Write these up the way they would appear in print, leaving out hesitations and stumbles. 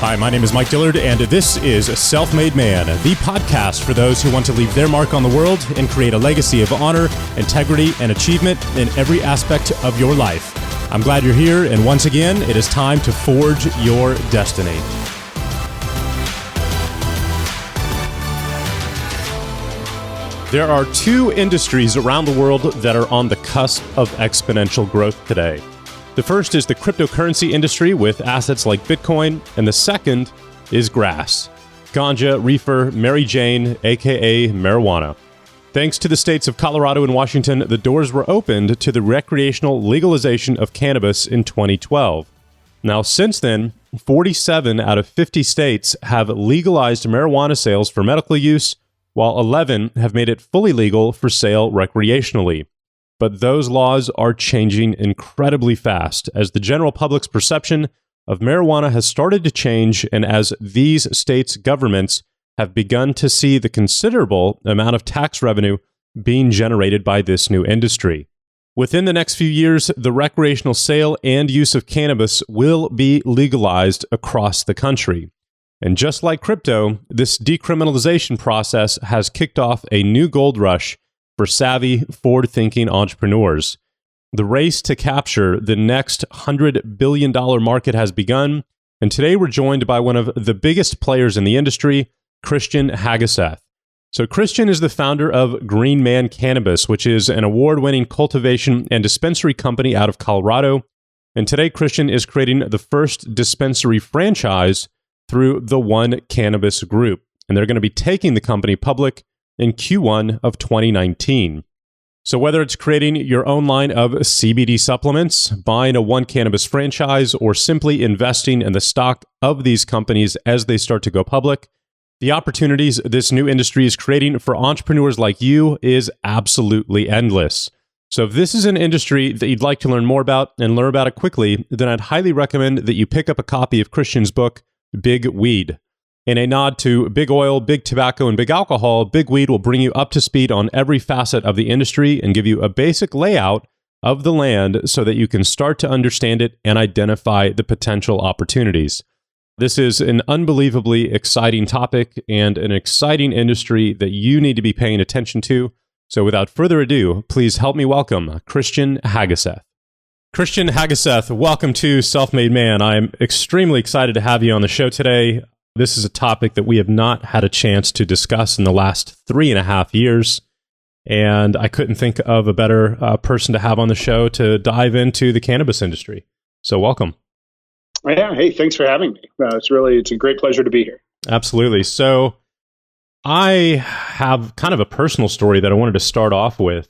Hi, my name is Mike Dillard, and this is Self-Made Man, the podcast for those who want to leave their mark on the world and create a legacy of honor, integrity, and achievement in every aspect of your life. I'm glad you're here, and once again, it is time to forge your destiny. There are two industries around the world that are on the cusp of exponential growth today. The first is the cryptocurrency industry with assets like Bitcoin, and the second is grass, ganja, reefer, Mary Jane, aka marijuana. Thanks to the states of Colorado and Washington, the doors were opened to the recreational legalization of cannabis in 2012. Now, since then, 47 out of 50 states have legalized marijuana sales for medical use, while 11 have made it fully legal for sale recreationally. But those laws are changing incredibly fast as the general public's perception of marijuana has started to change, and as these states' governments have begun to see the considerable amount of tax revenue being generated by this new industry. Within the next few years, the recreational sale and use of cannabis will be legalized across the country. And just like crypto, this decriminalization process has kicked off a new gold rush for savvy, forward-thinking entrepreneurs. The race to capture the next $100 billion market has begun, and today we're joined by one of the biggest players in the industry, Christian Hageseth. So Christian is the founder of Green Man Cannabis, which is an award-winning cultivation and dispensary company out of Colorado. And today Christian is creating the first dispensary franchise through the One Cannabis Group, and they're going to be taking the company public in Q1 of 2019. So whether it's creating your own line of CBD supplements, buying a One Cannabis franchise, or simply investing in the stock of these companies as they start to go public, the opportunities this new industry is creating for entrepreneurs like you is absolutely endless. So if this is an industry that you'd like to learn more about and learn about it quickly, then I'd highly recommend that you pick up a copy of Christian's book, Big Weed. In a nod to big oil, big tobacco, and big alcohol, Big Weed will bring you up to speed on every facet of the industry and give you a basic layout of the land so that you can start to understand it and identify the potential opportunities. This is an unbelievably exciting topic and an exciting industry that you need to be paying attention to. So without further ado, please help me welcome Christian Hageseth. Christian Hageseth, welcome to Self-Made Man. I'm extremely excited to have you on the show today. This is a topic that we have not had a chance to discuss in the last 3.5 years, and I couldn't think of a better person to have on the show to dive into the cannabis industry. So welcome. Yeah, hey, thanks for having me. It's a great pleasure to be here. Absolutely. So I have kind of a personal story that I wanted to start off with.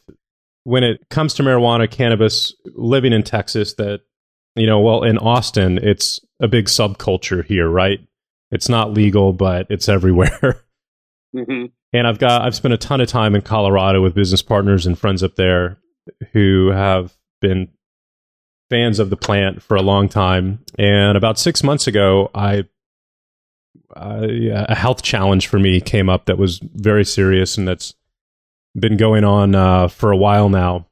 When it comes to marijuana, cannabis, living in Texas, that, in Austin, it's a big subculture here, right? It's not legal, but it's everywhere. Mm-hmm. And I've spent a ton of time in Colorado with business partners and friends up there who have been fans of the plant for a long time. And about 6 months ago, a health challenge for me came up that was very serious, and that's been going on for a while now.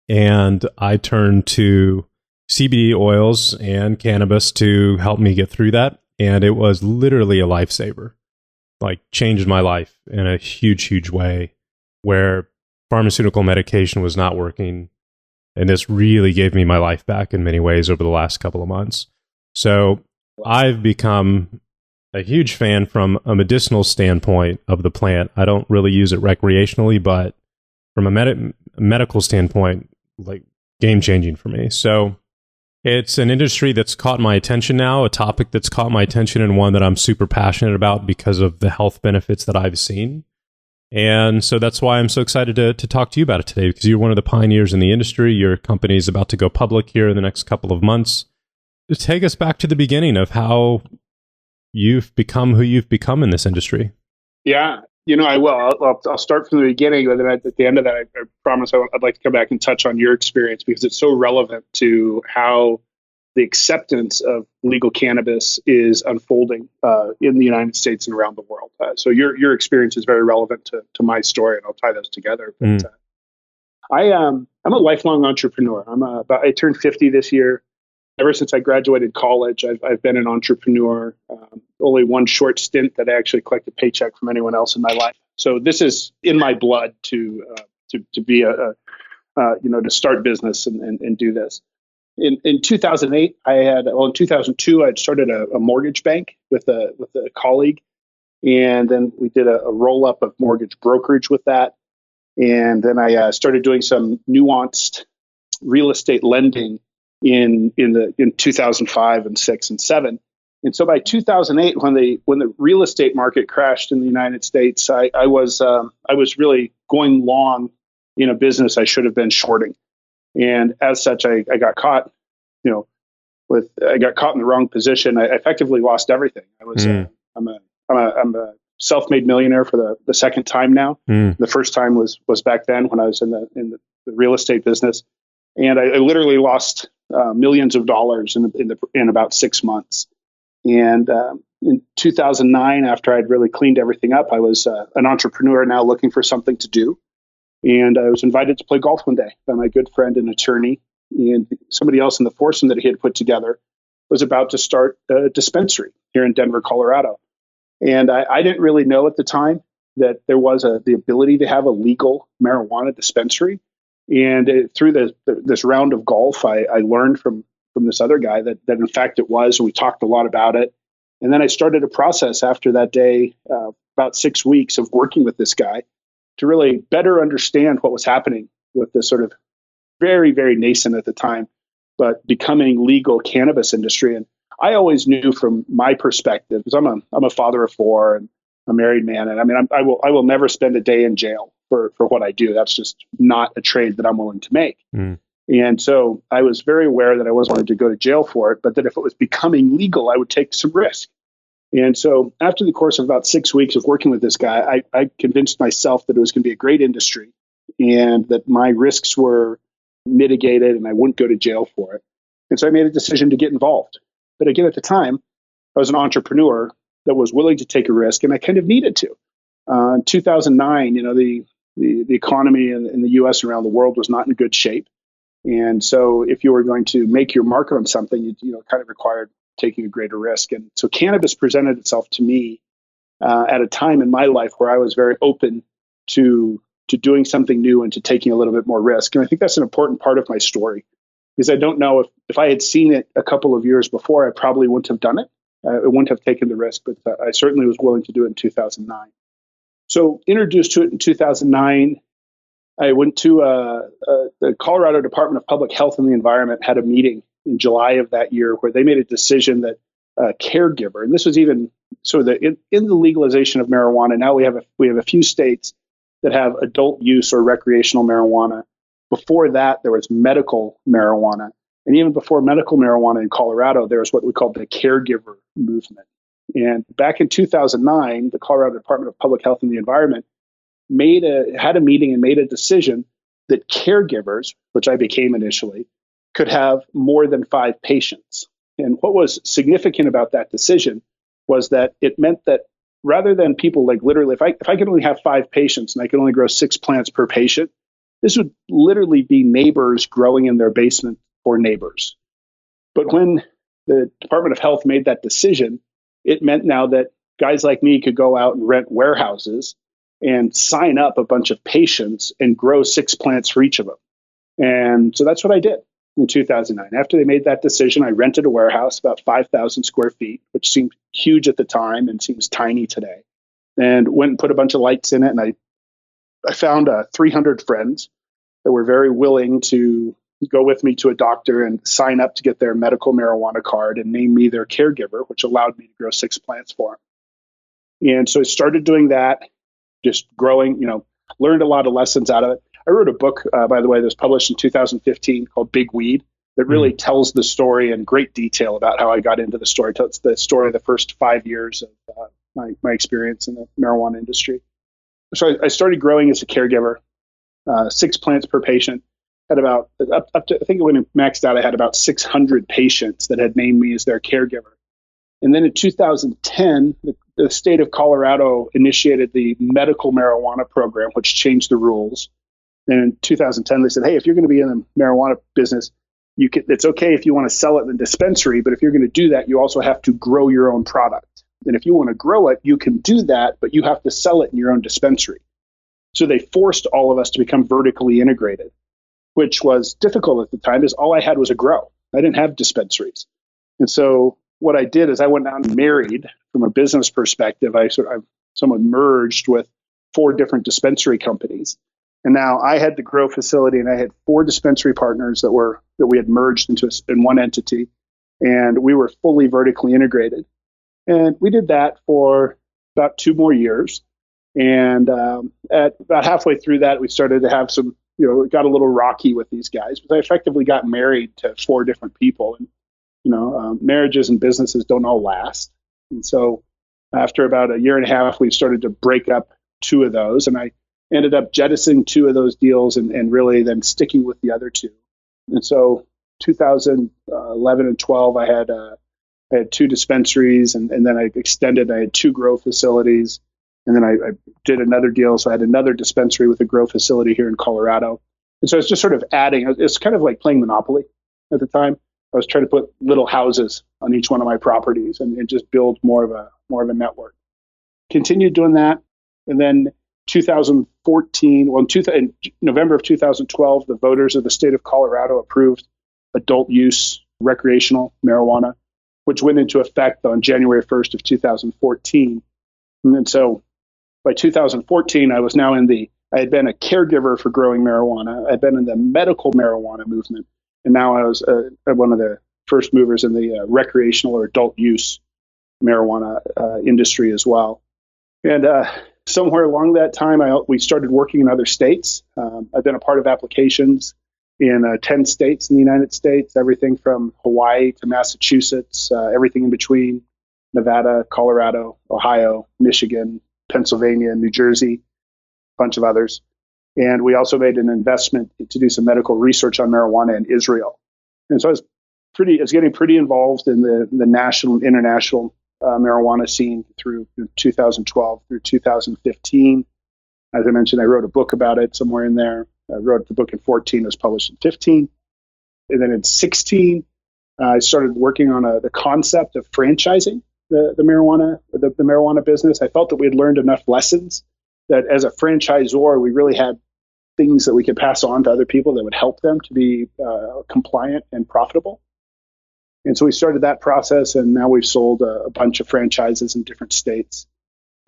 And I turned to CBD oils and cannabis to help me get through that. And it was literally a lifesaver, like changed my life in a huge, huge way, where pharmaceutical medication was not working. And this really gave me my life back in many ways over the last couple of months. So I've become a huge fan from a medicinal standpoint of the plant. I don't really use it recreationally, but from a medical standpoint, like game changing for me. So it's an industry that's caught my attention now, a topic that's caught my attention, and one that I'm super passionate about because of the health benefits that I've seen. And so that's why I'm so excited to talk to you about it today, because you're one of the pioneers in the industry. Your company is about to go public here in the next couple of months. Just take us back to the beginning of how you've become who you've become in this industry. Yeah, I will. I'll start from the beginning, but then at the end of that, I promise I'd like to come back and touch on your experience, because it's so relevant to how the acceptance of legal cannabis is unfolding in the United States and around the world. So your experience is very relevant to my story, and I'll tie those together. But I'm a lifelong entrepreneur. I turned 50 this year. ever since I graduated college, I've been an entrepreneur. Only one short stint that I actually collect a paycheck from anyone else in my life. So this is in my blood to be to start business and do this. In 2008, in 2002, I'd started a mortgage bank with a colleague, and then we did a roll up of mortgage brokerage with that, and then I started doing some nuanced real estate lending in 2005 and 6 and 7. And so by 2008, when the real estate market crashed in the United States, I was really going long in a business I should have been shorting. And as such, I got caught, I got caught in the wrong position. I effectively lost everything. I'm a self-made millionaire for the second time now. The first time was back then when I was in the real estate business, and I literally lost millions of dollars in about 6 months. And in 2009, after I'd really cleaned everything up, I was an entrepreneur now looking for something to do. And I was invited to play golf one day by my good friend and attorney, and somebody else in the foursome that he had put together was about to start a dispensary here in Denver, Colorado. And I didn't really know at the time that there was the ability to have a legal marijuana dispensary. And through this round of golf, I learned from this other guy that in fact it was, and we talked a lot about it. And then I started a process after that day, about 6 weeks of working with this guy, to really better understand what was happening with this sort of very, very nascent at the time, but becoming legal cannabis industry. And I always knew from my perspective, because I'm a father of four and a married man, and I will never spend a day in jail for what I do. That's just not a trade that I'm willing to make. And so I was very aware that I wasn't going to go to jail for it, but that if it was becoming legal, I would take some risk. And so after the course of about 6 weeks of working with this guy, I convinced myself that it was going to be a great industry and that my risks were mitigated and I wouldn't go to jail for it. And so I made a decision to get involved. But again, at the time, I was an entrepreneur that was willing to take a risk, and I kind of needed to. In 2009, the economy in the U.S. and around the world was not in good shape. And so if you were going to make your mark on something, you kind of required taking a greater risk. And so cannabis presented itself to me at a time in my life where I was very open to doing something new and to taking a little bit more risk. And I think that's an important part of my story, because I don't know if I had seen it a couple of years before, I probably wouldn't have done it. I wouldn't have taken the risk, but I certainly was willing to do it in 2009. So introduced to it in 2009, I went to the Colorado Department of Public Health and the Environment had a meeting in July of that year where they made a decision that Caregiver, and this was even sort of in the legalization of marijuana. Now we have a few states that have adult use or recreational marijuana. Before that, there was medical marijuana. And even before medical marijuana in Colorado, there was what we call the Caregiver movement. And back in 2009, the Colorado Department of Public Health and the Environment had a meeting and made a decision that caregivers, which I became initially, could have more than 5 patients. And what was significant about that decision was that it meant that rather than people like literally, if I could only have 5 patients and I could only grow 6 plants per patient, this would literally be neighbors growing in their basement for neighbors. But when the Department of Health made that decision, it meant now that guys like me could go out and rent warehouses and sign up a bunch of patients and grow 6 plants for each of them. And so that's what I did in 2009. After they made that decision, I rented a warehouse about 5,000 square feet, which seemed huge at the time and seems tiny today, and went and put a bunch of lights in it. And I found 300 friends that were very willing to go with me to a doctor and sign up to get their medical marijuana card and name me their caregiver, which allowed me to grow 6 plants for them. And so I started doing that, just growing, learned a lot of lessons out of it. I wrote a book, by the way, that was published in 2015 called Big Weed that really tells the story in great detail about how I got into the story. It tells the story of the first 5 years of my experience in the marijuana industry. So I started growing as a caregiver, 6 plants per patient. Had about up to, I think when it maxed out, I had about 600 patients that had named me as their caregiver. And then in 2010, the state of Colorado initiated the medical marijuana program, which changed the rules. And in 2010, they said, hey, if you're going to be in the marijuana business, It's okay if you want to sell it in the dispensary, but if you're going to do that, you also have to grow your own product. And if you want to grow it, you can do that, but you have to sell it in your own dispensary. So they forced all of us to become vertically integrated, which was difficult at the time, because all I had was a grow. I didn't have dispensaries. And so what I did is I went down and married from a business perspective. I somewhat merged with 4 different dispensary companies. And now I had the grow facility, and I had 4 dispensary partners that we had merged in one entity, and we were fully vertically integrated. And we did that for about 2 more years. And at about halfway through that, we started to have some, it got a little rocky with these guys, but I effectively got married to 4 different people. And, marriages and businesses don't all last. And so after about a year and a half, we started to break up 2 of those. And I ended up jettisoning 2 of those deals and really then sticking with the other 2. And so 2011 and 12, I had 2 dispensaries, and then I extended. I had 2 grow facilities. And then I did another deal. So I had another dispensary with a grow facility here in Colorado. And so it's just sort of adding. It's kind of like playing Monopoly at the time. I was trying to put little houses on each one of my properties and just build more of a network. Continued doing that. And then 2014, in November of 2012, the voters of the state of Colorado approved adult use recreational marijuana, which went into effect on January 1st of 2014. And then so by 2014, I was now I had been a caregiver for growing marijuana. I'd been in the medical marijuana movement. And now I was one of the first movers in the recreational or adult use marijuana industry as well. And somewhere along that time, we started working in other states. I've been a part of applications in 10 states in the United States, everything from Hawaii to Massachusetts, everything in between, Nevada, Colorado, Ohio, Michigan, Pennsylvania, New Jersey, a bunch of others. And we also made an investment to do some medical research on marijuana in Israel. And so I was getting pretty involved in the national and international marijuana scene through 2012 through 2015. As I mentioned, I wrote a book about it somewhere in there. I wrote the book in 14, it was published in 15. And then in 16, I started working on the concept of franchising the marijuana business. I felt that we had learned enough lessons that as a franchisor, we really had things that we could pass on to other people that would help them to be compliant and profitable. And so we started that process, and now we've sold a bunch of franchises in different states.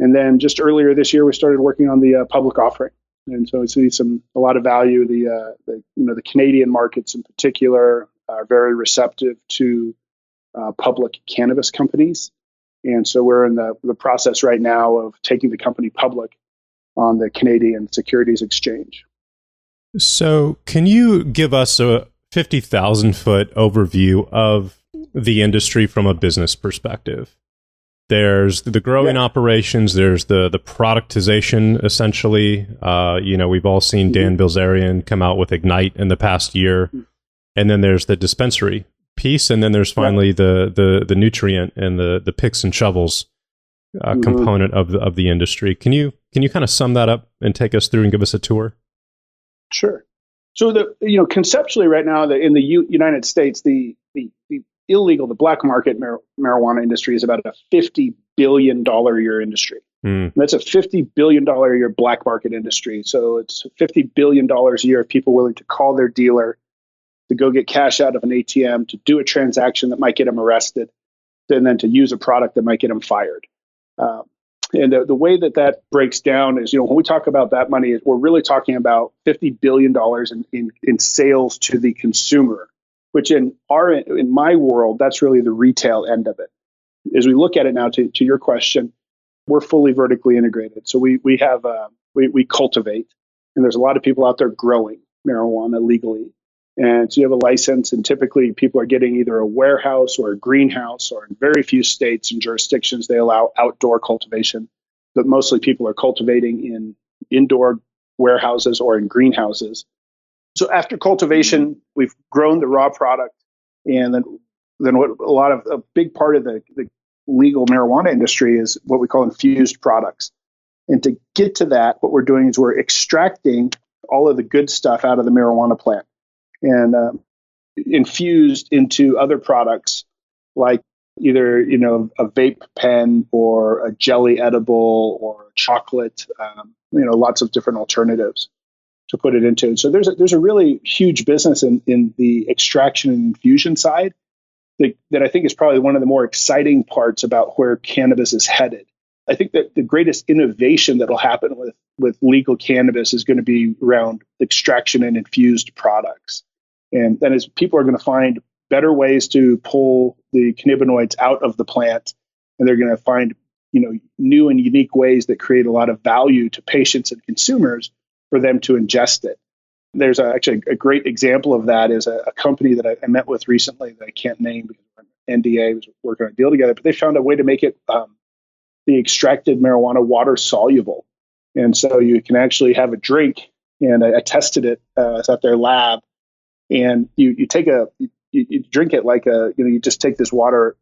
And then just earlier this year, we started working on the public offering. And so I see a lot of value. The Canadian markets in particular are very receptive to public cannabis companies. And so we're in the process right now of taking the company public on the Canadian Securities Exchange. So can you give us a 50,000-foot overview of the industry from a business perspective? There's the growing operations. There's the productization, essentially. We've all seen Dan Bilzerian come out with Ignite in the past year. And then there's the dispensary piece. And then there's finally the nutrient and the picks and shovels component of the industry. Can you kind of sum that up and take us through and give us a tour? Sure. So conceptually right now in the United States, the illegal, the black market marijuana industry is about a $50 billion a year industry. That's a $50 billion a year black market industry. So it's $50 billion a year of people willing to call their dealer to go get cash out of an ATM, to do a transaction that might get them arrested, and then to use a product that might get them fired. And the way that breaks down is, when we talk about that money, we're really talking about $50 billion in sales to the consumer, which in my world, that's really the retail end of it. As we look at it now, to your question, we're fully vertically integrated. So we cultivate, and there's a lot of people out there growing marijuana legally. And so you have a license, and typically people are getting either a warehouse or a greenhouse, or in very few states and jurisdictions, they allow outdoor cultivation. But mostly people are cultivating in indoor warehouses or in greenhouses. So after cultivation, we've grown the raw product. And then a big part of the legal marijuana industry is what we call infused products. And to get to that, what we're doing is we're extracting all of the good stuff out of the marijuana plant. And infused into other products like either a vape pen or a jelly edible or chocolate, lots of different alternatives to put it into. So there's a really huge business in the extraction and infusion side that I think is probably one of the more exciting parts about where cannabis is headed. I think that the greatest innovation that will happen with legal cannabis is going to be around extraction and infused products. And that is, people are going to find better ways to pull the cannabinoids out of the plant, and they're going to find new and unique ways that create a lot of value to patients and consumers for them to ingest it. There's actually a great example of that is a company that I met with recently that I can't name because NDA was working on a deal together, but they found a way to make it the extracted marijuana water soluble. And so you can actually have a drink, and I tested it at their lab, and you drink it like you just take this water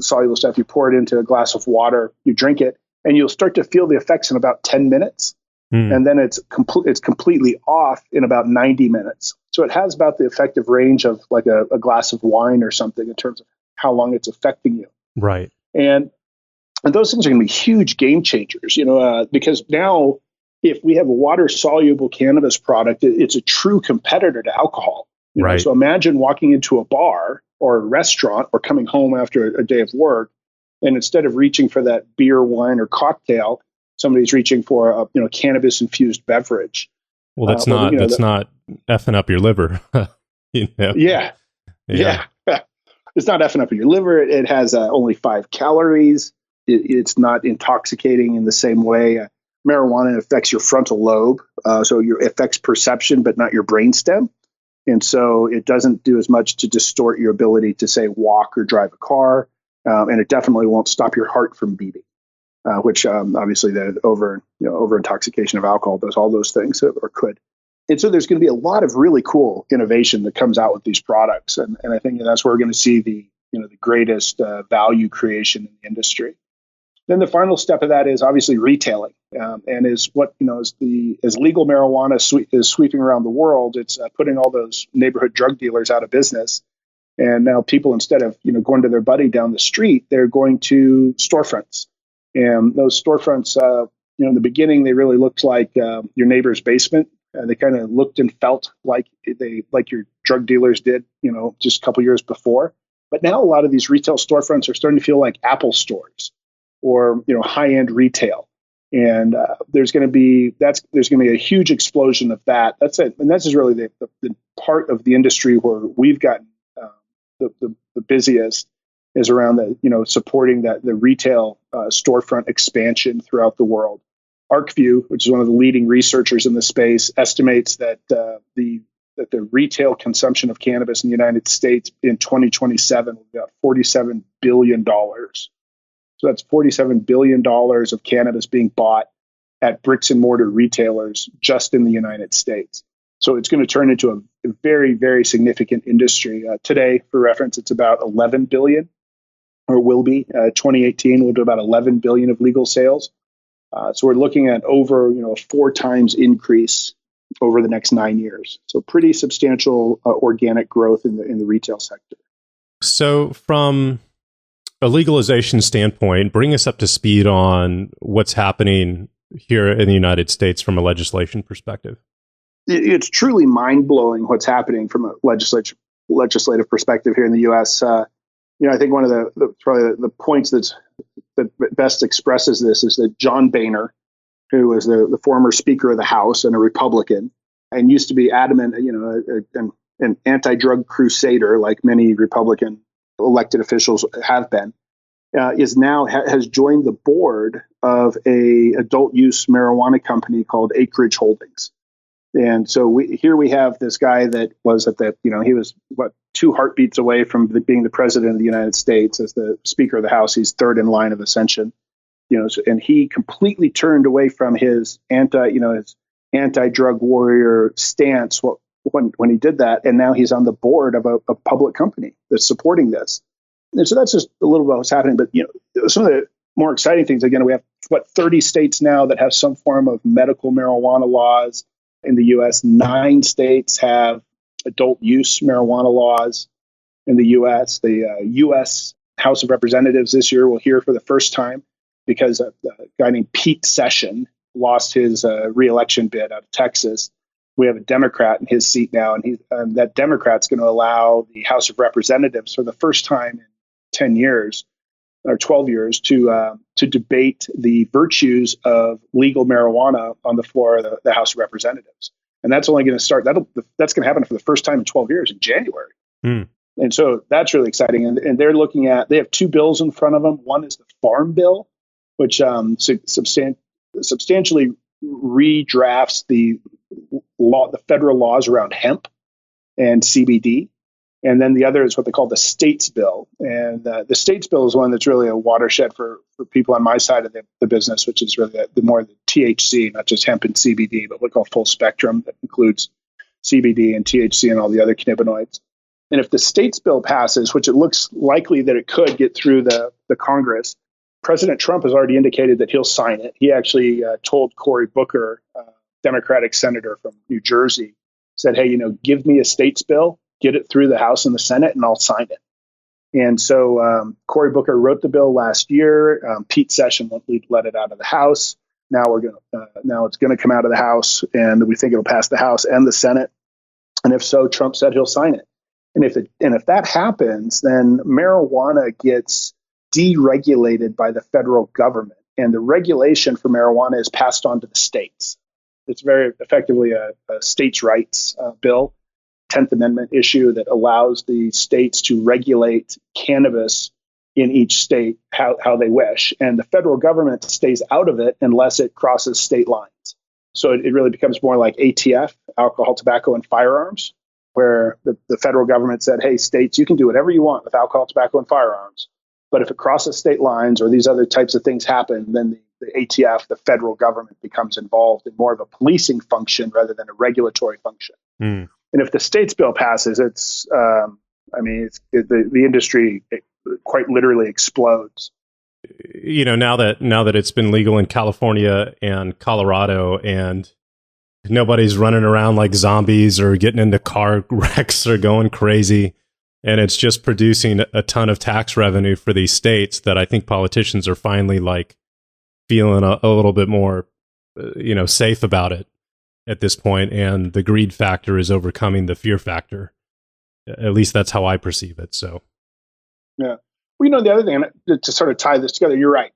soluble stuff, you pour it into a glass of water, you drink it, and you'll start to feel the effects in about 10 minutes. And then it's completely off in about 90 minutes. So it has about the effective range of like a glass of wine or something in terms of how long it's affecting you. Right. And those things are going to be huge game changers, because now if we have a water soluble cannabis product, it's a true competitor to alcohol. Right. So imagine walking into a bar or a restaurant or coming home after a day of work, and instead of reaching for that beer, wine, or cocktail, somebody's reaching for a cannabis infused beverage. Well, that's not effing up your liver. Yeah. It's not effing up your liver. It has only 5 calories. It's not intoxicating in the same way. Marijuana affects your frontal lobe, so it affects perception, but not your brainstem. And so it doesn't do as much to distort your ability to, say, walk or drive a car. And it definitely won't stop your heart from beating. Which obviously the over intoxication of alcohol does all those things, or could. And so there's going to be a lot of really cool innovation that comes out with these products, and I think that's where we're going to see the greatest value creation in the industry. Then the final step of that is obviously retailing, and is what as legal marijuana is sweeping around the world, it's putting all those neighborhood drug dealers out of business. And now people, instead of going to their buddy down the street, they're going to storefronts. And those storefronts, in the beginning, they really looked like your neighbor's basement. They kind of looked and felt like your drug dealers did, just a couple years before. But now a lot of these retail storefronts are starting to feel like Apple stores or high-end retail. And there's going to be a huge explosion of that. That's it, and this is really the part of the industry where we've gotten the busiest. Is around the supporting the retail storefront expansion throughout the world. ArcView, which is one of the leading researchers in the space, estimates that the retail consumption of cannabis in the United States in 2027 will be about $47 billion. So that's $47 billion of cannabis being bought at bricks and mortar retailers just in the United States. So it's going to turn into a very, very significant industry. Today, for reference, it's about 11 billion. Or will be. 2018 will do about 11 billion of legal sales. So we're looking at over a 4 times increase over the next 9 years. So pretty substantial organic growth in the retail sector. So from a legalization standpoint, bring us up to speed on what's happening here in the United States from a legislation perspective. It's truly mind blowing what's happening from a legislative perspective here in the U.S. I think one of the points that best expresses this is that John Boehner, who was the former Speaker of the House and a Republican, and used to be adamant, an anti-drug crusader like many Republican elected officials have been, has joined the board of a adult use marijuana company called Acreage Holdings. And so we have this guy that was he was 2 heartbeats away from being the president of the United States as the Speaker of the House. He's third in line of ascension, and he completely turned away from his anti-drug warrior stance when he did that. And now he's on the board of a public company that's supporting this. And so that's just a little bit what's happening. But some of the more exciting things, again, we have 30 states now that have some form of medical marijuana laws. In the U.S., 9 states have adult use marijuana laws in the U.S. The U.S. House of Representatives this year will hear for the first time because a guy named Pete Session lost his reelection bid out of Texas. We have a Democrat in his seat now, and that Democrat's going to allow the House of Representatives for the first time in 10 years or 12 years to debate the virtues of legal marijuana on the floor of the House of Representatives. And that's only going to start, that's going to happen for the first time in 12 years in January. Hmm. And so that's really exciting. And they're looking at, they have two bills in front of them. One is the Farm Bill, which substantially redrafts the federal laws around hemp and CBD. And then the other is what they call the States Bill. And the States Bill is one that's really a watershed for people on my side of the business, which is really the more the THC, not just hemp and CBD, but what we call full spectrum that includes CBD and THC and all the other cannabinoids. And if the States Bill passes, which it looks likely that it could get through the Congress, President Trump has already indicated that he'll sign it. He actually told Cory Booker, Democratic senator from New Jersey, said, hey, give me a States Bill, get it through the House and the Senate, and I'll sign it. And so Cory Booker wrote the bill last year. Pete Session let it out of the House. Now it's going to come out of the House, and we think it'll pass the House and the Senate. And if so, Trump said he'll sign it. And if that happens, then marijuana gets deregulated by the federal government, and the regulation for marijuana is passed on to the states. It's very effectively a states' rights bill, 10th Amendment issue that allows the states to regulate cannabis in each state how they wish. And the federal government stays out of it unless it crosses state lines. So it really becomes more like ATF, alcohol, tobacco, and firearms, where the federal government said, hey, states, you can do whatever you want with alcohol, tobacco, and firearms. But if it crosses state lines or these other types of things happen, then the ATF, the federal government, becomes involved in more of a policing function rather than a regulatory function. And if the States Bill passes, the industry quite literally explodes. Now that it's been legal in California and Colorado, and nobody's running around like zombies or getting into car wrecks or going crazy, and it's just producing a ton of tax revenue for these states, that I think politicians are finally like feeling a little bit more, safe about it at this point, and the greed factor is overcoming the fear factor. At least that's how I perceive it. So, yeah. Well, the other thing to sort of tie this together, you're right.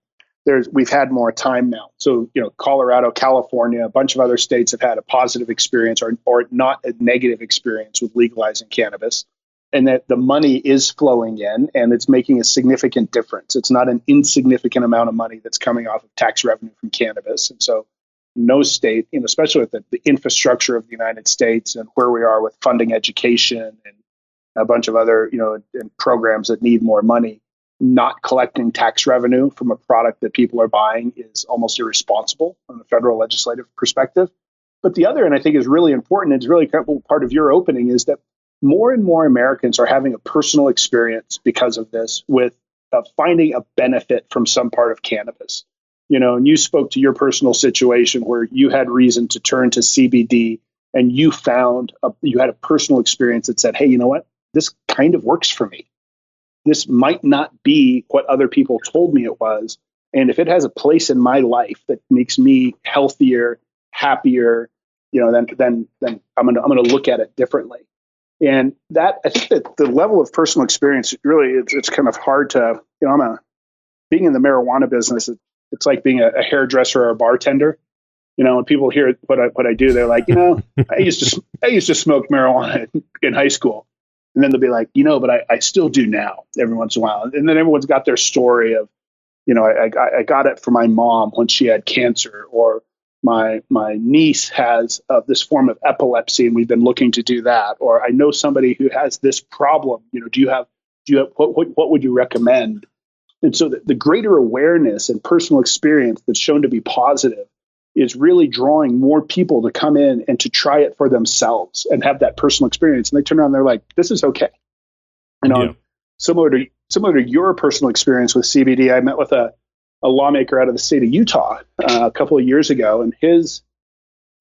We've had more time now. So, Colorado, California, a bunch of other states have had a positive experience or not a negative experience with legalizing cannabis, and that the money is flowing in and it's making a significant difference. It's not an insignificant amount of money that's coming off of tax revenue from cannabis. And so no state, especially with the infrastructure of the United States and where we are with funding education and a bunch of other, and programs that need more money, not collecting tax revenue from a product that people are buying is almost irresponsible from a federal legislative perspective. But the other, and I think is really important, it's really part of your opening, is that more and more Americans are having a personal experience because of this with finding a benefit from some part of cannabis. And you spoke to your personal situation where you had reason to turn to CBD, and you had a personal experience that said, hey, you know what? This kind of works for me. This might not be what other people told me it was. And if it has a place in my life that makes me healthier, happier, then I'm going to look at it differently. And that, I think that the level of personal experience, really, it's kind of hard to, being in the marijuana business, it's like being a hairdresser or a bartender. When people hear what I do, they're like, I used to smoke marijuana in high school. And then they'll be like, but I still do now every once in a while. And then everyone's got their story of, I got it for my mom when she had cancer, or my niece has this form of epilepsy and we've been looking to do that. Or I know somebody who has this problem. Do you have what would you recommend? And so the greater awareness and personal experience that's shown to be positive is really drawing more people to come in and to try it for themselves and have that personal experience. And they turn around and they're like, this is okay. Similar to your personal experience with CBD, I met with a lawmaker out of the state of Utah a couple of years ago, and his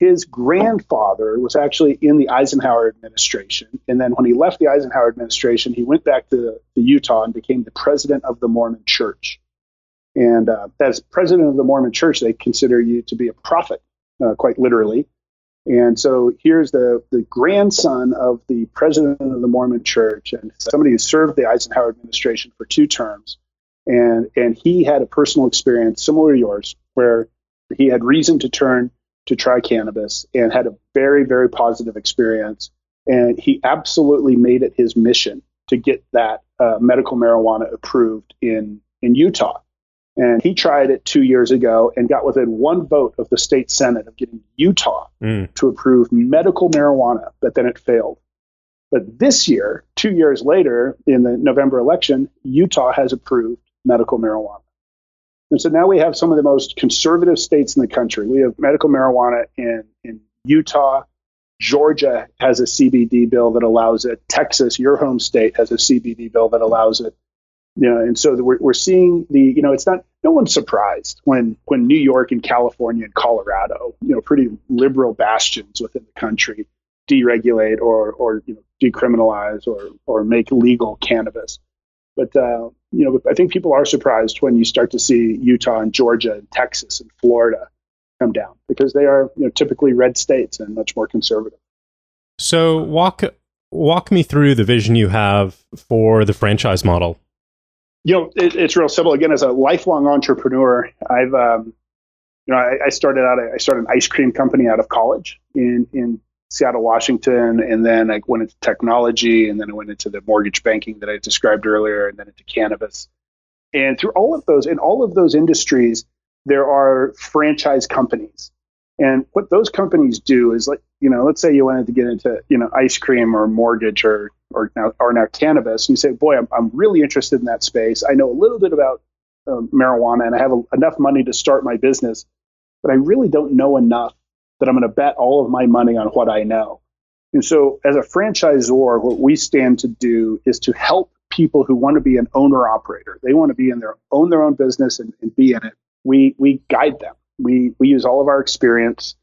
his grandfather was actually in the Eisenhower administration. And then when he left the Eisenhower administration, he went back to Utah and became the president of the Mormon Church. And as president of the Mormon Church, they consider you to be a prophet, quite literally. And so here's the grandson of the president of the Mormon Church, and somebody who served the Eisenhower administration for 2 terms. And he had a personal experience similar to yours, where he had reason to turn to try cannabis and had a very, very positive experience. And he absolutely made it his mission to get that medical marijuana approved in Utah. And he tried it 2 years ago and got within 1 vote of the state Senate of getting Utah to approve medical marijuana, but then it failed. But this year, 2 years later, in the November election, Utah has approved medical marijuana. And so now we have some of the most conservative states in the country. We have medical marijuana in Utah. Georgia has a CBD bill that allows it. Texas, your home state, has a CBD bill that allows it. And so we're seeing it's not, no one's surprised when New York and California and Colorado, pretty liberal bastions within the country, deregulate or decriminalize or make legal cannabis. But I think people are surprised when you start to see Utah and Georgia and Texas and Florida come down, because they are typically red states and much more conservative. So walk me through the vision you have for the franchise model. It's real simple. Again, as a lifelong entrepreneur, I've I started an ice cream company out of college in Seattle, Washington, and then I went into technology, and then I went into the mortgage banking that I described earlier, and then into cannabis. And through all of those industries, there are franchise companies. And what those companies do is, let's say you wanted to get into, ice cream or mortgage or now cannabis, and you say, boy, I'm really interested in that space. I know a little bit about marijuana, and I have enough money to start my business, but I really don't know enough that I'm going to bet all of my money on what I know. And so as a franchisor, what we stand to do is to help people who want to be an owner operator. They want to own their own business and be in it. We guide them. We use all of our experience,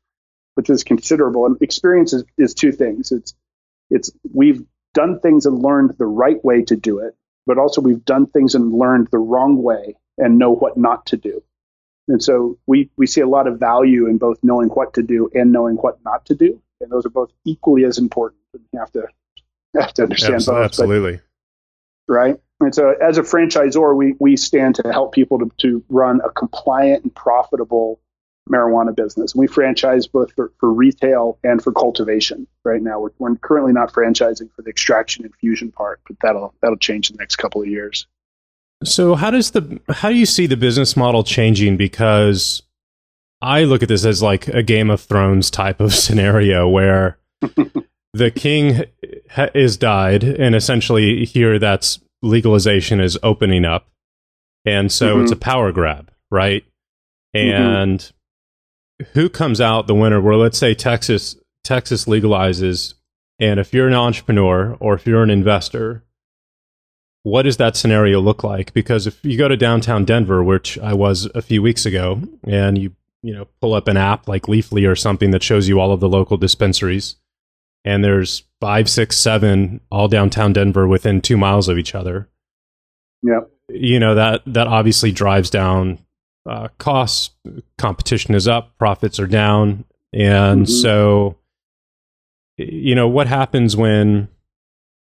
which is considerable. And experience is 2 things. It's we've done things and learned the right way to do it, but also we've done things and learned the wrong way and know what not to do. And so we see a lot of value in both knowing what to do and knowing what not to do. And those are both equally as important. You have to understand both. Absolutely. Right. And so as a franchisor, we stand to help people to run a compliant and profitable marijuana business. We franchise both for retail and for cultivation. Right now, we're currently not franchising for the extraction and fusion part, but that'll change in the next couple of years. So how do you see the business model changing? Because I look at this as like a Game of Thrones type of scenario where the king is died, and essentially here that's legalization is opening up. And so it's a power grab, right? And who comes out the winner? Where let's say Texas legalizes, and if you're an entrepreneur or if you're an investor, what does that scenario look like? Because if you go to downtown Denver, which I was a few weeks ago, and you pull up an app like Leafly or something that shows you all of the local dispensaries, and there's 5, 6, 7 all downtown Denver within 2 miles of each other. Yeah, that obviously drives down costs. Competition is up, profits are down, and so what happens when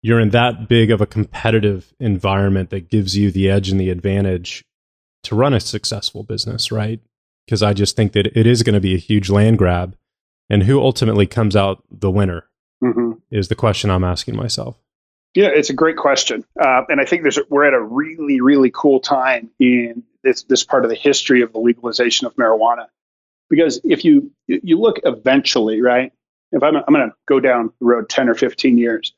you're in that big of a competitive environment that gives you the edge and the advantage to run a successful business, right? Because I just think that it is going to be a huge land grab, and who ultimately comes out the winner is the question I'm asking myself. Yeah, it's a great question. And I think we're at a really, really cool time in this part of the history of the legalization of marijuana. Because if you look eventually, right, if I'm going to go down the road 10 or 15 years,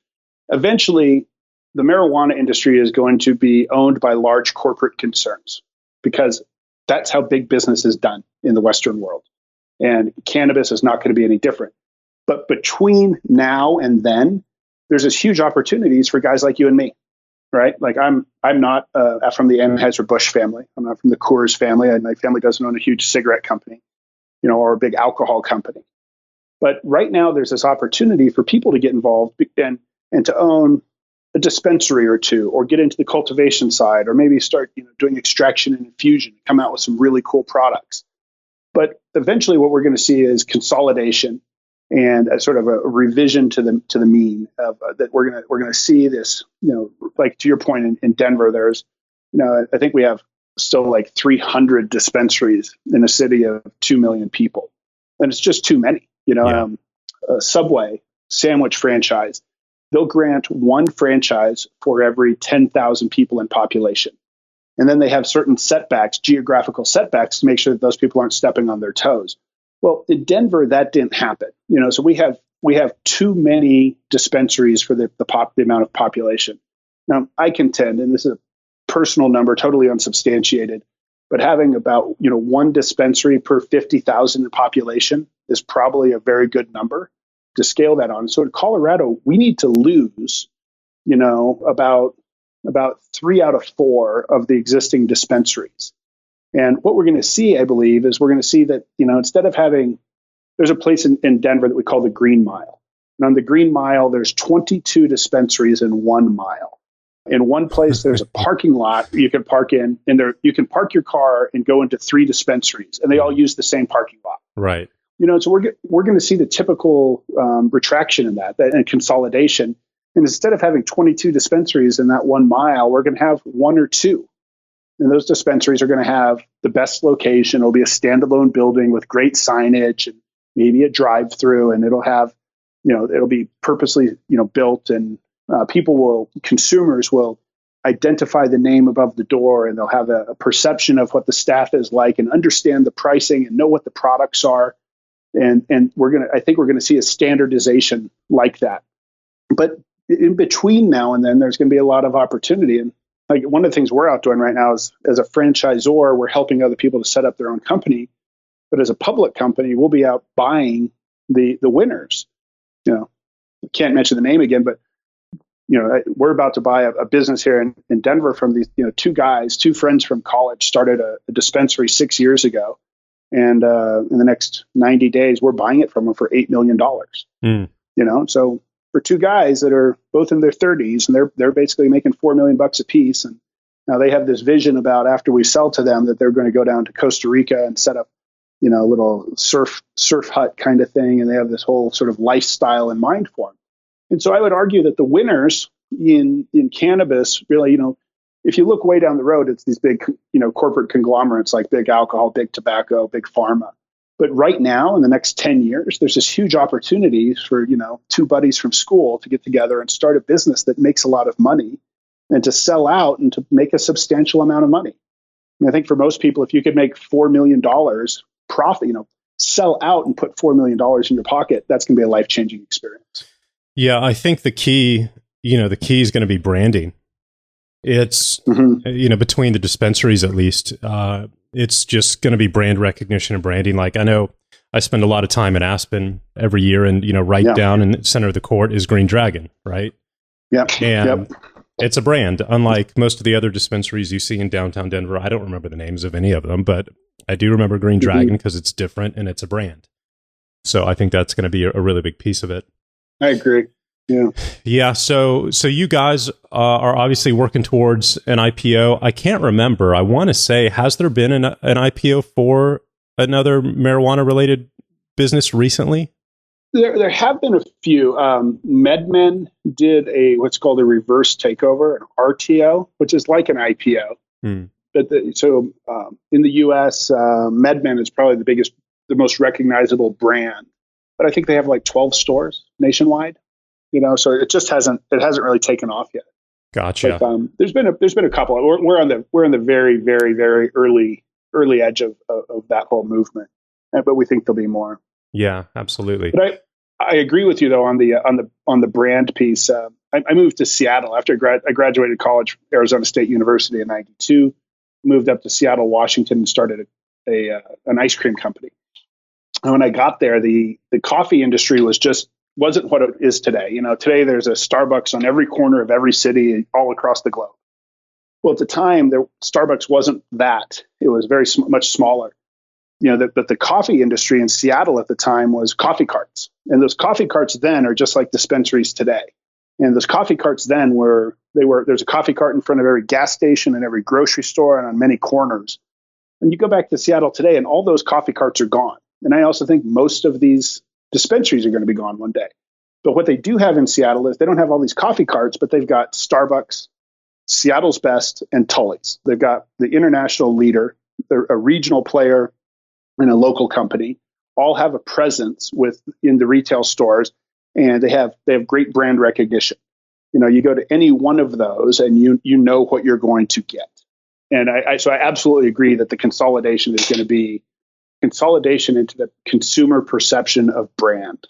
eventually the marijuana industry is going to be owned by large corporate concerns, because that's how big business is done in the Western world. And cannabis is not going to be any different. But between now and then, there's this huge opportunities for guys like you and me, right? Like I'm not from the Anheuser-Busch family. I'm not from the Coors family. My family doesn't own a huge cigarette company, or a big alcohol company. But right now, there's this opportunity for people to get involved and to own a dispensary or two, or get into the cultivation side, or maybe start doing extraction and infusion, come out with some really cool products. But eventually, what we're going to see is consolidation and a sort of a revision to the mean of that we're going to see this. Like to your point in Denver, there's I think we have still like 300 dispensaries in a city of 2 million people, and it's just too many. A Subway sandwich franchise, they'll grant one franchise for every 10,000 people in population. And then they have certain setbacks, geographical setbacks, to make sure that those people aren't stepping on their toes. Well, in Denver, that didn't happen. So we have too many dispensaries for the amount of population. Now, I contend, and this is a personal number, totally unsubstantiated, but having about one dispensary per 50,000 in population is probably a very good number to scale that on. So in Colorado, we need to lose, about 3 out of 4 of the existing dispensaries. And what we're going to see, I believe, is we're going to see that, instead of there's a place in Denver that we call the Green Mile. And on the Green Mile, there's 22 dispensaries in 1 mile. In one place, there's a parking lot you can park in, and there you can park your car and go into 3 dispensaries, and they all use the same parking lot. Right. So we're going to see the typical retraction in that and consolidation. And instead of having 22 dispensaries in that 1 mile, we're going to have 1 or 2. And those dispensaries are going to have the best location. It'll be a standalone building with great signage and maybe a drive-through, and it'll have, it'll be purposely, built, and consumers will identify the name above the door, and they'll have a perception of what the staff is like and understand the pricing and know what the products are. And I think we're going to see a standardization like that. But in between now and then, there's going to be a lot of opportunity. And like one of the things we're out doing right now is, as a franchisor, we're helping other people to set up their own company. But as a public company, we'll be out buying the winners. I can't mention the name again, but we're about to buy a business here in Denver from these 2 friends from college, started a dispensary 6 years ago. And in the next 90 days, we're buying it from them for $8 million. So for 2 guys that are both in their 30s, and they're basically making $4 million a piece. And now they have this vision about, after we sell to them, that they're going to go down to Costa Rica and set up, a little surf hut kind of thing. And they have this whole sort of lifestyle in mind for them. And so I would argue that the winners in cannabis, really, if you look way down the road, it's these big, corporate conglomerates like big alcohol, big tobacco, big pharma. But right now, in the next 10 years, there's this huge opportunity for, 2 buddies from school to get together and start a business that makes a lot of money, and to sell out and to make a substantial amount of money. I think for most people, if you could make $4 million profit, sell out and put $4 million in your pocket, that's going to be a life-changing experience. Yeah, I think the key is going to be branding. It's, between the dispensaries, at least, it's just going to be brand recognition and branding. Like, I know I spend a lot of time in Aspen every year, and, right down in the center of the court is Green Dragon, right? Yep. And it's a brand, unlike most of the other dispensaries you see in downtown Denver. I don't remember the names of any of them, but I do remember Green Dragon because it's different and it's a brand. So I think that's going to be a really big piece of it. I agree. Yeah. Yeah. So you guys are obviously working towards an IPO. I can't remember. I want to say, has there been an IPO for another marijuana related business recently? There have been a few. MedMen did what's called a reverse takeover, an RTO, which is like an IPO. But in the U.S., MedMen is probably the most recognizable brand. But I think they have like 12 stores nationwide. So it just hasn't really taken off yet. Gotcha. But, there's been a couple. We're on the very, very, very early edge of that whole movement, but we think there'll be more. Yeah, absolutely. But I agree with you though on the brand piece. I moved to Seattle after I graduated college, Arizona State University in '92. Moved up to Seattle, Washington, and started an ice cream company. And when I got there, the coffee industry wasn't what it is today. Today there's a Starbucks on every corner of every city all across the globe. Well, at the time, Starbucks wasn't that. It was very much smaller. But the coffee industry in Seattle at the time was coffee carts. And those coffee carts then are just like dispensaries today. And those coffee carts then there's a coffee cart in front of every gas station and every grocery store and on many corners. And you go back to Seattle today and all those coffee carts are gone. And I also think most of these dispensaries are going to be gone one day. But what they do have in Seattle is they don't have all these coffee carts, but they've got Starbucks, Seattle's Best, and Tully's. They've got the international leader, a regional player, and a local company. All have a presence in the retail stores, and they have great brand recognition. You go to any one of those, and you know what you're going to get. And so I absolutely agree that the consolidation is going to be consolidation into the consumer perception of brand.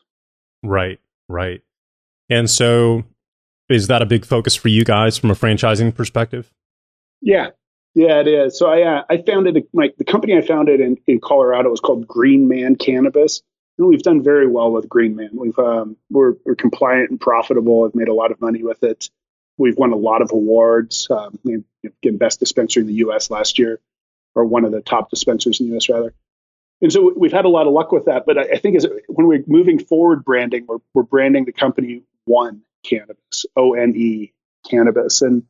Right. And so is that a big focus for you guys from a franchising perspective? Yeah, it is. So I founded the company I founded in Colorado is called Green Man Cannabis. And we've done very well with Green Man. We're compliant and profitable. I've made a lot of money with it. We've won a lot of awards. Getting best dispensary in the U.S. last year, or one of the top dispensaries in the U.S. rather. And so we've had a lot of luck with that. But I think when we're moving forward branding, we're branding the company One Cannabis, ONE Cannabis. And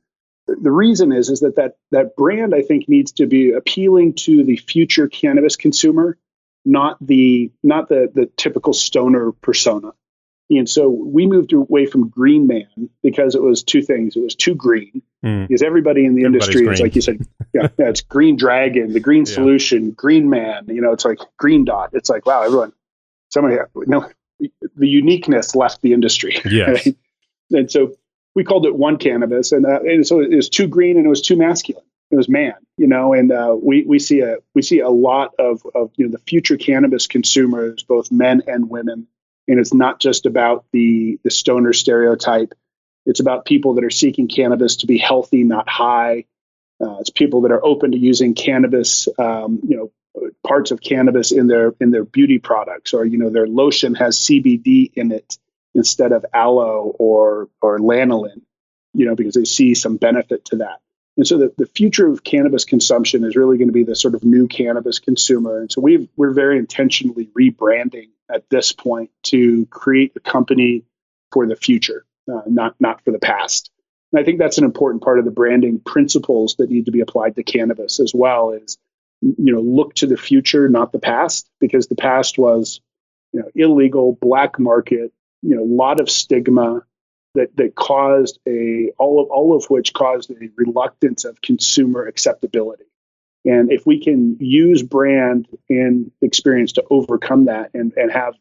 the reason is that brand, I think, needs to be appealing to the future cannabis consumer, not the typical stoner persona. And so we moved away from Green Man because it was two things. It was too green, because everybody in the industry is, like you said, it's Green Dragon, the Green Solution, Green Man. It's like Green Dot. It's like, wow, the uniqueness left the industry. Yes. Right? And so we called it One Cannabis, and so it was too green and it was too masculine. It was man, and we see a lot of the future cannabis consumers, both men and women. And it's not just about the stoner stereotype. It's about people that are seeking cannabis to be healthy, not high. It's people that are open to using cannabis, parts of cannabis in their beauty products, or their lotion has CBD in it instead of aloe or lanolin, because they see some benefit to that. And so the future of cannabis consumption is really going to be the sort of new cannabis consumer. And so we're very intentionally rebranding at this point to create a company for the future, not for the past. And I think that's an important part of the branding principles that need to be applied to cannabis as well, is, look to the future, not the past, because the past was, illegal, black market, a lot of stigma that caused all of which caused a reluctance of consumer acceptability. And if we can use brand and experience to overcome that and have,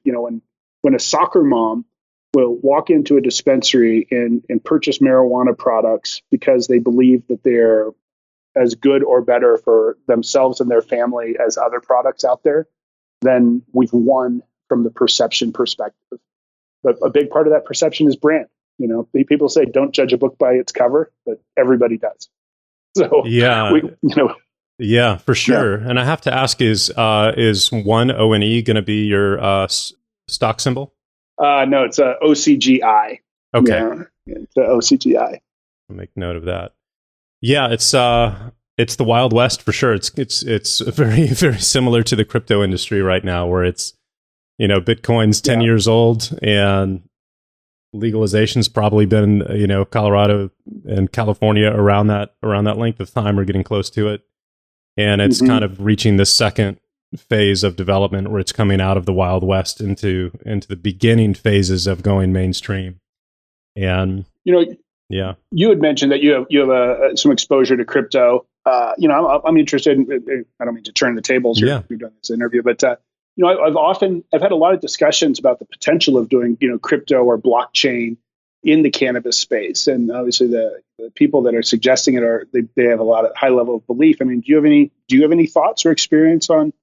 when a soccer mom will walk into a dispensary and purchase marijuana products because they believe that they're as good or better for themselves and their family as other products out there, then we've won from the perception perspective. But a big part of that perception is brand. People say don't judge a book by its cover, but everybody does. So yeah, for sure. Yeah. And I have to ask: is One ONE going to be your stock symbol? No, it's a OCGI. Okay, it's a OCGI. I'll make note of that. Yeah, it's the Wild West for sure. It's very, very similar to the crypto industry right now, where it's Bitcoin's 10 years old and legalization's probably been Colorado and California around that length of time, or getting close to it, and it's kind of reaching the second phase of development where it's coming out of the Wild West into the beginning phases of going mainstream. And you had mentioned that you have some exposure to crypto. I'm interested in, I don't mean to turn the tables here. We've done this interview, but I've had a lot of discussions about the potential of doing, crypto or blockchain in the cannabis space. And obviously the people that are suggesting it they have a lot of high level of belief. I mean, do you have any thoughts or experience on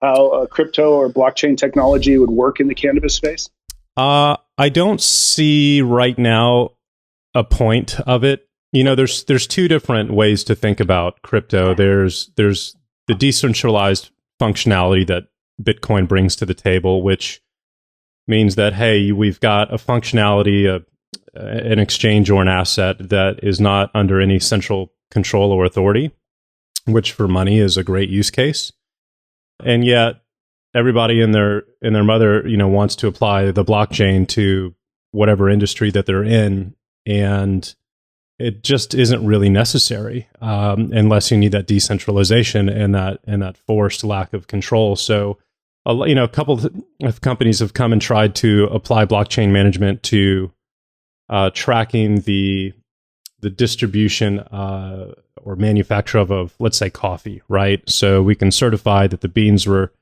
how crypto or blockchain technology would work in the cannabis space? I don't see right now a point of it. There's two different ways to think about crypto. There's the decentralized functionality that Bitcoin brings to the table, which means that, hey, we've got a functionality, an exchange or an asset that is not under any central control or authority, which for money is a great use case. And yet everybody and their mother, wants to apply the blockchain to whatever industry that they're in, and it just isn't really necessary unless you need that decentralization and that forced lack of control. So, a couple of companies have come and tried to apply blockchain management to tracking the distribution or manufacture of, let's say, coffee, right? So we can certify that the beans were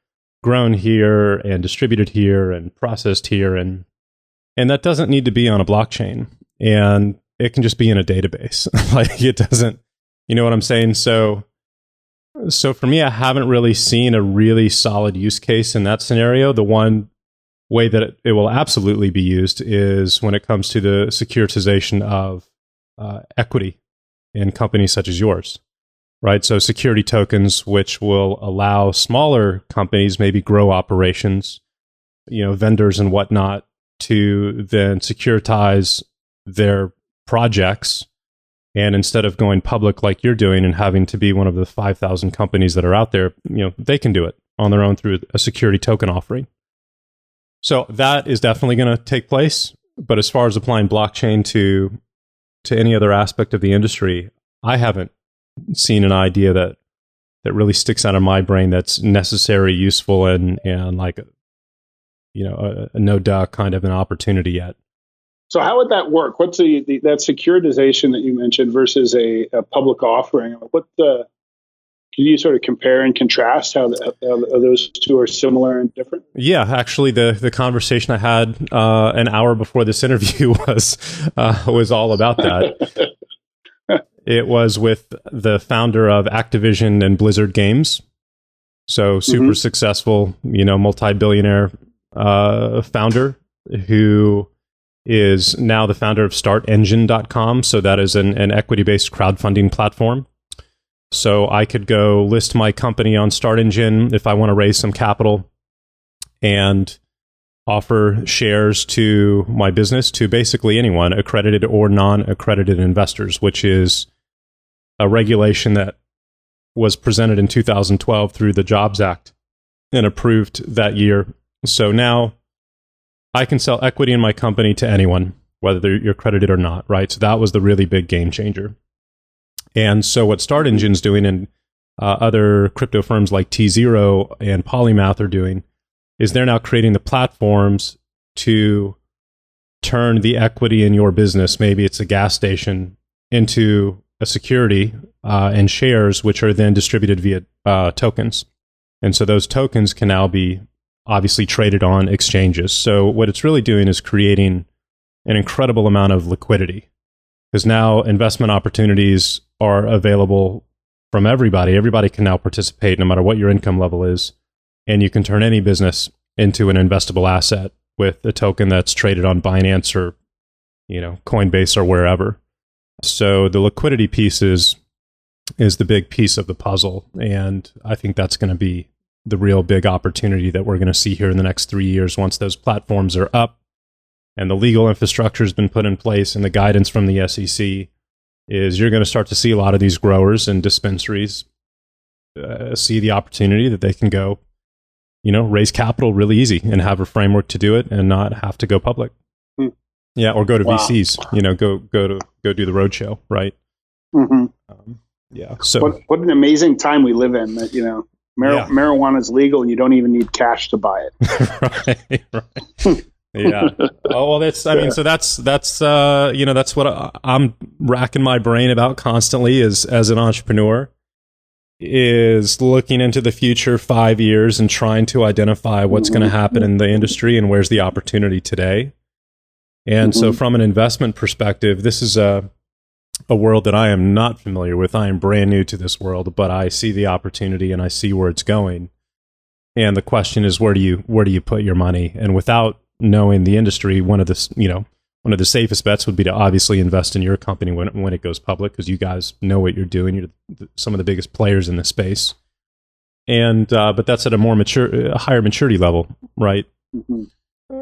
grown here and distributed here and processed here, and that doesn't need to be on a blockchain, and it can just be in a database. Like, it doesn't, you know what I'm saying? So for me, I haven't really seen a really solid use case in that scenario. The one way that it will absolutely be used is when it comes to the securitization of equity in companies such as yours, right? So security tokens, which will allow smaller companies maybe grow operations, vendors and whatnot, to then securitize their projects. And instead of going public like you're doing and having to be one of the 5,000 companies that are out there, they can do it on their own through a security token offering. So that is definitely going to take place. But as far as applying blockchain to any other aspect of the industry, I haven't seen an idea that really sticks out of my brain that's necessary, useful, and like a no-duh kind of an opportunity yet. So how would that work? What's that securitization that you mentioned versus a public offering? Can you sort of compare and contrast how those two are similar and different? Yeah, actually, the conversation I had an hour before this interview was all about that. It was with the founder of Activision and Blizzard Games. So super successful, multi-billionaire founder who is now the founder of StartEngine.com. So that is an equity-based crowdfunding platform. So I could go list my company on StartEngine if I want to raise some capital and offer shares to my business to basically anyone, accredited or non-accredited investors, which is a regulation that was presented in 2012 through the Jobs Act and approved that year. So now I can sell equity in my company to anyone, whether you're accredited or not, right? So that was the really big game changer. And so what StartEngine's doing, and other crypto firms like T0 and Polymath are doing, is they're now creating the platforms to turn the equity in your business, maybe it's a gas station, into a security and shares, which are then distributed via tokens. And so those tokens can now be obviously traded on exchanges. So what it's really doing is creating an incredible amount of liquidity, because now investment opportunities are available from everybody. Everybody can now participate no matter what your income level is. And you can turn any business into an investable asset with a token that's traded on Binance or, Coinbase or wherever. So the liquidity piece is the big piece of the puzzle. And I think that's going to be the real big opportunity that we're going to see here in the next 3 years once those platforms are up and the legal infrastructure has been put in place and the guidance from the SEC is you're going to start to see a lot of these growers and dispensaries see the opportunity that they can go, raise capital really easy and have a framework to do it and not have to go public. Yeah, or go to VCs, go do the roadshow, right? Yeah. So what an amazing time we live in that, marijuana is legal and you don't even need cash to buy it. right. Yeah. Oh, well, that's what I'm racking my brain about constantly as an entrepreneur, is looking into the future 5 years and trying to identify what's going to happen in the industry and where's the opportunity today. And so from an investment perspective, this is a world that I am not familiar with. I am brand new to this world, but I see the opportunity and I see where it's going. And the question is, where do you put your money? And without knowing the industry, one of the safest bets would be to obviously invest in your company when it goes public, because you guys know what you're doing. You're some of the biggest players in this space. And but that's at a higher maturity level, right?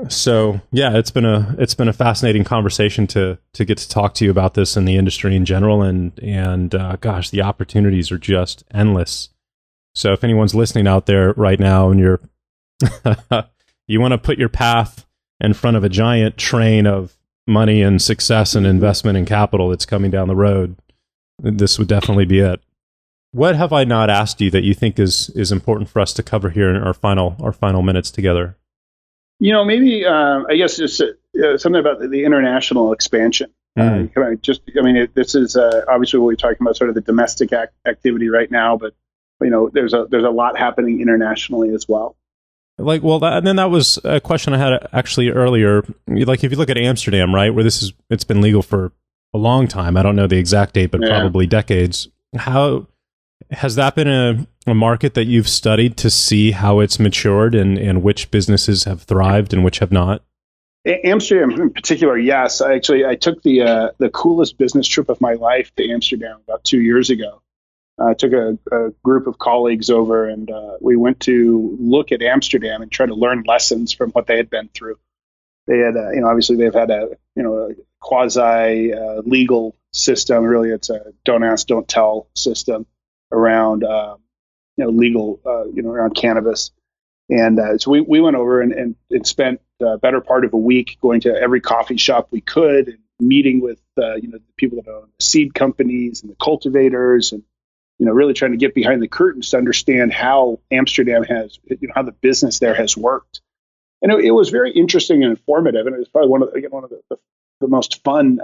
So yeah, it's been a fascinating conversation to get to talk to you about this in the industry in general, and gosh, the opportunities are just endless. So if anyone's listening out there right now and you're you want to put your path in front of a giant train of money and success and investment and capital that's coming down the road, this would definitely be it. What have I not asked you that you think is important for us to cover here in our final minutes together? Maybe I guess just something about the international expansion. This is obviously what we're talking about, sort of the domestic activity right now, but there's a lot happening internationally as well. And then that was a question I had actually earlier. Like, if you look at Amsterdam, right, where it's been legal for a long time. I don't know the exact date, but probably decades. How has that been a market that you've studied to see how it's matured and which businesses have thrived and which have not? Amsterdam in particular, yes. I took the coolest business trip of my life to Amsterdam about 2 years ago. I took a group of colleagues over, and we went to look at Amsterdam and try to learn lessons from what they had been through. They had, obviously they've had a quasi legal system. Really, it's a don't ask, don't tell system around legal around cannabis. And so we went over and spent the better part of a week going to every coffee shop we could and meeting with the people that own the seed companies and the cultivators, and really trying to get behind the curtains to understand how Amsterdam has, how the business there has worked. And it was very interesting and informative, and it was probably one of the most fun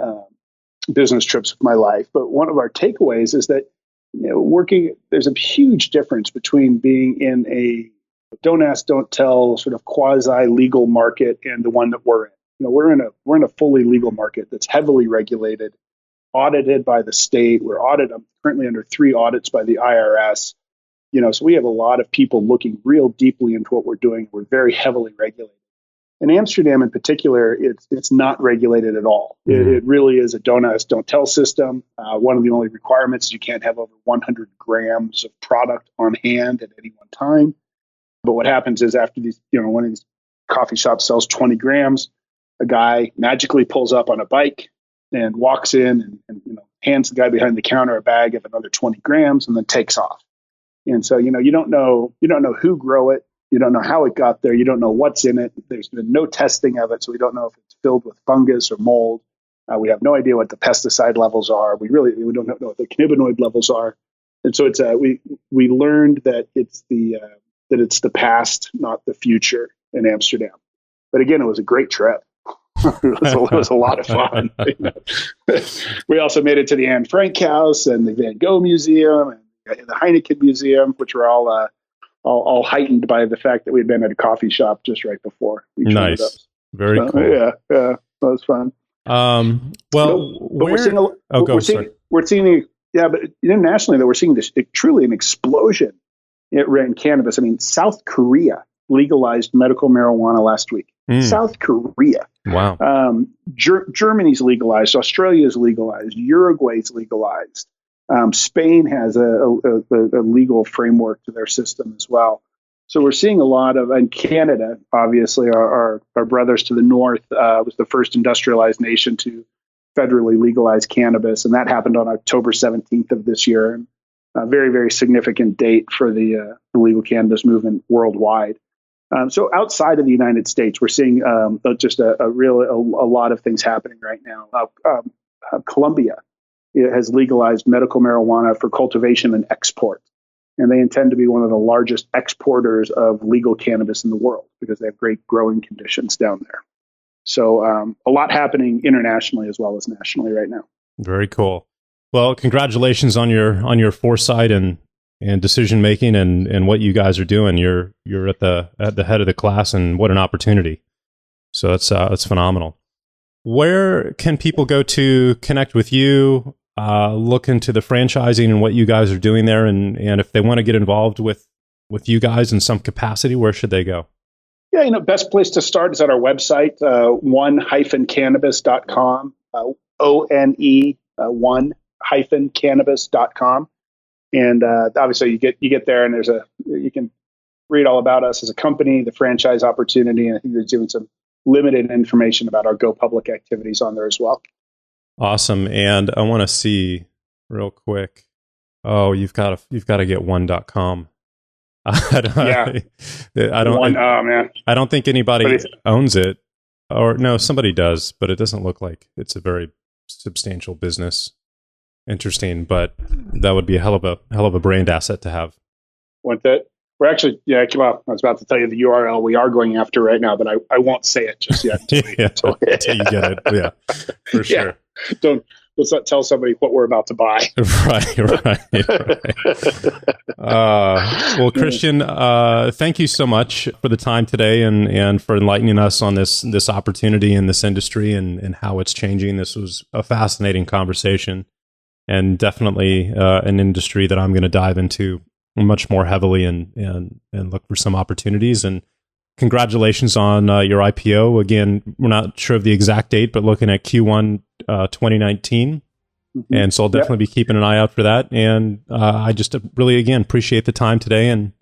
business trips of my life. But one of our takeaways is that there's a huge difference between being in a don't ask, don't tell sort of quasi legal market and the one that we're in. We're in a fully legal market that's heavily regulated, audited by the state. I'm currently under 3 audits by the IRS. So we have a lot of people looking real deeply into what we're doing. We're very heavily regulated. In Amsterdam in particular, it's not regulated at all. It really is a don't ask, don't tell system. One of the only requirements is you can't have over 100 grams of product on hand at any one time. But what happens is after these, one of these coffee shops sells 20 grams, a guy magically pulls up on a bike and walks in and hands the guy behind the counter a bag of another 20 grams and then takes off. And so, you don't know who grew it. You don't know how it got there. You don't know what's in it. There's been no testing of it. So we don't know if it's filled with fungus or mold. We have no idea what the pesticide levels are. We don't know what the cannabinoid levels are. And so it's we learned that it's the past, not the future in Amsterdam. But again, it was a great trip. It was a lot of fun. We also made it to the Anne Frank House and the Van Gogh Museum and the Heineken Museum, which were all heightened by the fact that we'd been at a coffee shop just right before. Nice, very cool. Yeah, that was fun. We're seeing but internationally, though, we're seeing this truly an explosion in cannabis. I mean, South Korea legalized medical marijuana last week. South Korea. Wow. Germany's legalized. Australia's legalized. Uruguay's legalized. Spain has a legal framework to their system as well. So we're seeing a lot of, and Canada, obviously, our brothers to the north, was the first industrialized nation to federally legalize cannabis. And that happened on October 17th of this year. And a very, very significant date for the legal cannabis movement worldwide. So outside of the United States, we're seeing just a lot of things happening right now. Colombia has legalized medical marijuana for cultivation and export. And they intend to be one of the largest exporters of legal cannabis in the world because they have great growing conditions down there. So a lot happening internationally as well as nationally right now. Very cool. Well, congratulations on your foresight and decision making and what you guys are doing. You're at the head of the class, and what an opportunity. So that's phenomenal. Where can people go to connect with you, look into the franchising and what you guys are doing there, and if they want to get involved with you guys in some capacity, where should they go? Yeah, best place to start is at our website, one-cannabis.com, one-cannabis.com. And obviously you get there and you can read all about us as a company, the franchise opportunity, and I think there's even some limited information about our Go Public activities on there as well. Awesome. And I want to see real quick. Oh, you've got to get one.com. I don't, Yeah. Oh man. I don't think anybody owns it, or no, somebody does, but it doesn't look like it's a very substantial business. Interesting, but that would be a hell of a brand asset to have. Want that? We're actually, well, I was about to tell you the URL we are going after right now, but I won't say it just yet. Until you get it. Yeah, for sure. Let's not tell somebody what we're about to buy. Right. Well, Christian, thank you so much for the time today and for enlightening us on this opportunity in this industry and how it's changing. This was a fascinating conversation and definitely an industry that I'm going to dive into much more heavily and look for some opportunities. And congratulations on your IPO. Again, we're not sure of the exact date, but looking at Q1 2019. Mm-hmm. And so I'll definitely be keeping an eye out for that. And I just really, again, appreciate the time today and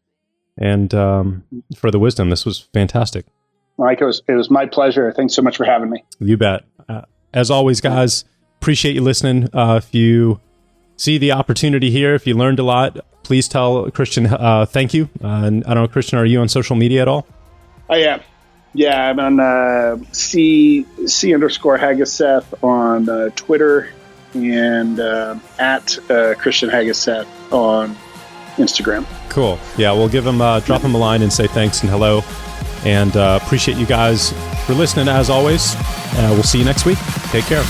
for the wisdom. This was fantastic. Mike, it was my pleasure. Thanks so much for having me. You bet. As always, guys, appreciate you listening. If you see the opportunity here, if you learned a lot, please tell Christian thank you. And I don't know, Christian, are you on social media at all? I am. Yeah, I'm on C_Hageseth on Twitter and at Christian Hageseth on Instagram. Cool. Yeah, we'll give him drop him a line and say thanks and hello. And appreciate you guys for listening as always. We'll see you next week. Take care.